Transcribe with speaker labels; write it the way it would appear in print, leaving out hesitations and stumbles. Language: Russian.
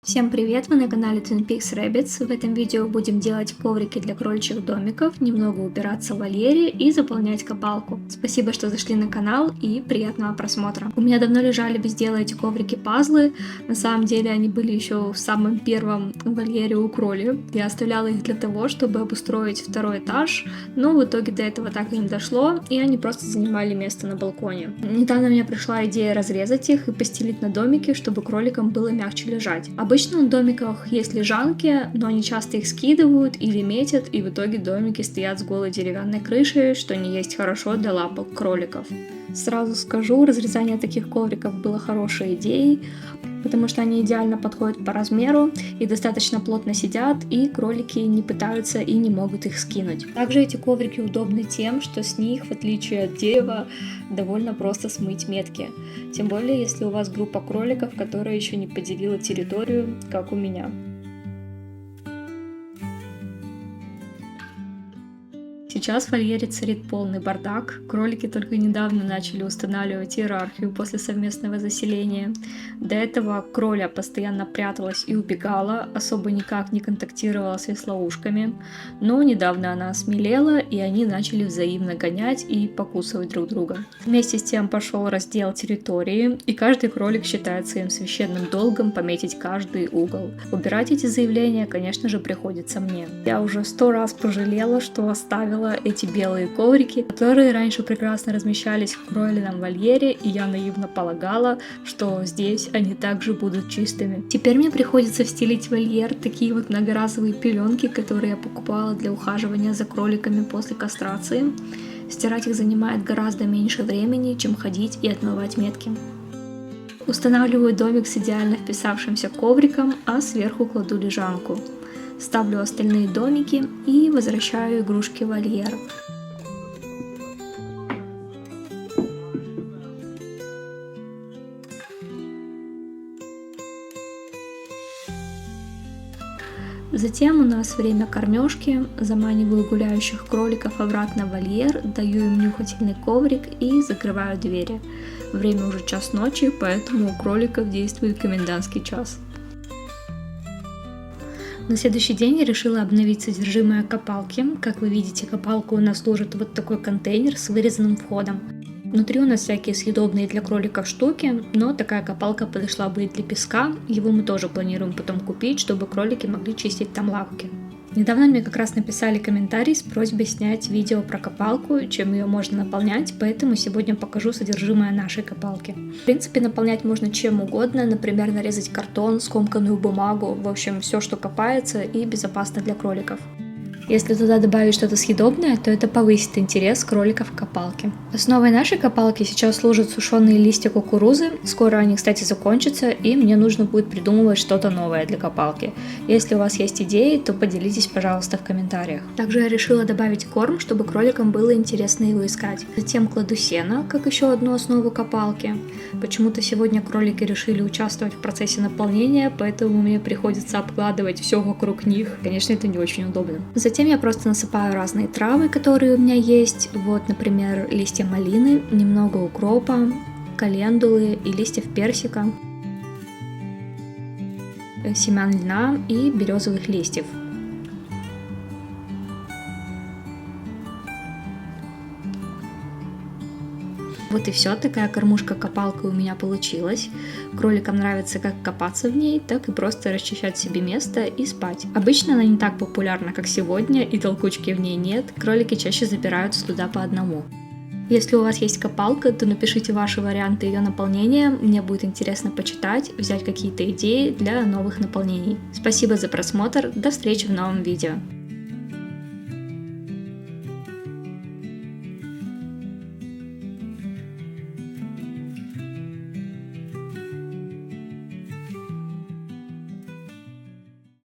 Speaker 1: Всем привет! Вы на канале Twin Peaks Rabbits. В этом видео будем делать коврики для кроличьих домиков, немного убираться в вольере и заполнять копалку. Спасибо, что зашли на канал и приятного просмотра. У меня давно лежали без дела эти коврики-пазлы. На самом деле они были еще в самом первом вольере у кроли. Я оставляла их для того, чтобы обустроить второй этаж, но в итоге до этого так и не дошло, и они просто занимали место на балконе. Недавно мне пришла идея разрезать их и постелить на домики, чтобы кроликам было мягче лежать. Обычно на домиках есть лежанки, но они часто их скидывают или метят, и в итоге домики стоят с голой деревянной крышей, что не есть хорошо для лапок кроликов. Сразу скажу, разрезание таких ковриков было хорошей идеей, потому что они идеально подходят по размеру и достаточно плотно сидят, и кролики не пытаются и не могут их скинуть. Также эти коврики удобны тем, что с них, в отличие от дерева, довольно просто смыть метки. Тем более, если у вас группа кроликов, которая еще не поделила территорию, как у меня. Сейчас в вольере царит полный бардак. Кролики только недавно начали устанавливать иерархию после совместного заселения. До этого кроля постоянно пряталась и убегала, особо никак не контактировала с веслоушками. Но недавно она осмелела, и они начали взаимно гонять и покусывать друг друга. Вместе с тем пошел раздел территории, и каждый кролик считает своим священным долгом пометить каждый угол. Убирать эти заявления, конечно же, приходится мне. Я уже 100 раз пожалела, что оставила эти белые коврики, которые раньше прекрасно размещались в кролином вольере, и я наивно полагала, что здесь они также будут чистыми. Теперь мне приходится встелить в вольер такие вот многоразовые пеленки, которые я покупала для ухаживания за кроликами после кастрации. Стирать их занимает гораздо меньше времени, чем ходить и отмывать метки. Устанавливаю домик с идеально вписавшимся ковриком, а сверху кладу лежанку. Ставлю остальные домики и возвращаю игрушки в вольер. Затем у нас время кормежки. Заманиваю гуляющих кроликов обратно в вольер, даю им нюхательный коврик и закрываю двери. Время уже час ночи, поэтому у кроликов действует комендантский час. На следующий день я решила обновить содержимое копалки. Как вы видите, копалка у нас служит вот такой контейнер с вырезанным входом. Внутри у нас всякие съедобные для кроликов штуки, но такая копалка подошла бы и для песка. Его мы тоже планируем потом купить, чтобы кролики могли чистить там лапки. Недавно мне как раз написали комментарий с просьбой снять видео про копалку, чем ее можно наполнять, поэтому сегодня покажу содержимое нашей копалки. В принципе, наполнять можно чем угодно, например, нарезать картон, скомканную бумагу, в общем, все, что копается и безопасно для кроликов. Если туда добавить что-то съедобное, то это повысит интерес кроликов к копалке. Основой нашей копалки сейчас служат сушеные листья кукурузы. Скоро они, кстати, закончатся, и мне нужно будет придумывать что-то новое для копалки. Если у вас есть идеи, то поделитесь, пожалуйста, в комментариях. Также я решила добавить корм, чтобы кроликам было интересно его искать. Затем кладу сено, как еще одну основу копалки. Почему-то сегодня кролики решили участвовать в процессе наполнения, поэтому мне приходится обкладывать все вокруг них. Конечно, это не очень удобно. Затем я просто насыпаю разные травы, которые у меня есть. Вот, например, листья малины, немного укропа, календулы и листьев персика, семян льна и березовых листьев. Вот и все, такая кормушка-копалка у меня получилась. Кроликам нравится как копаться в ней, так и просто расчищать себе место и спать. Обычно она не так популярна, как сегодня, и толкучки в ней нет, кролики чаще забираются туда по одному. Если у вас есть копалка, то напишите ваши варианты ее наполнения, мне будет интересно почитать, взять какие-то идеи для новых наполнений. Спасибо за просмотр, до встречи в новом видео.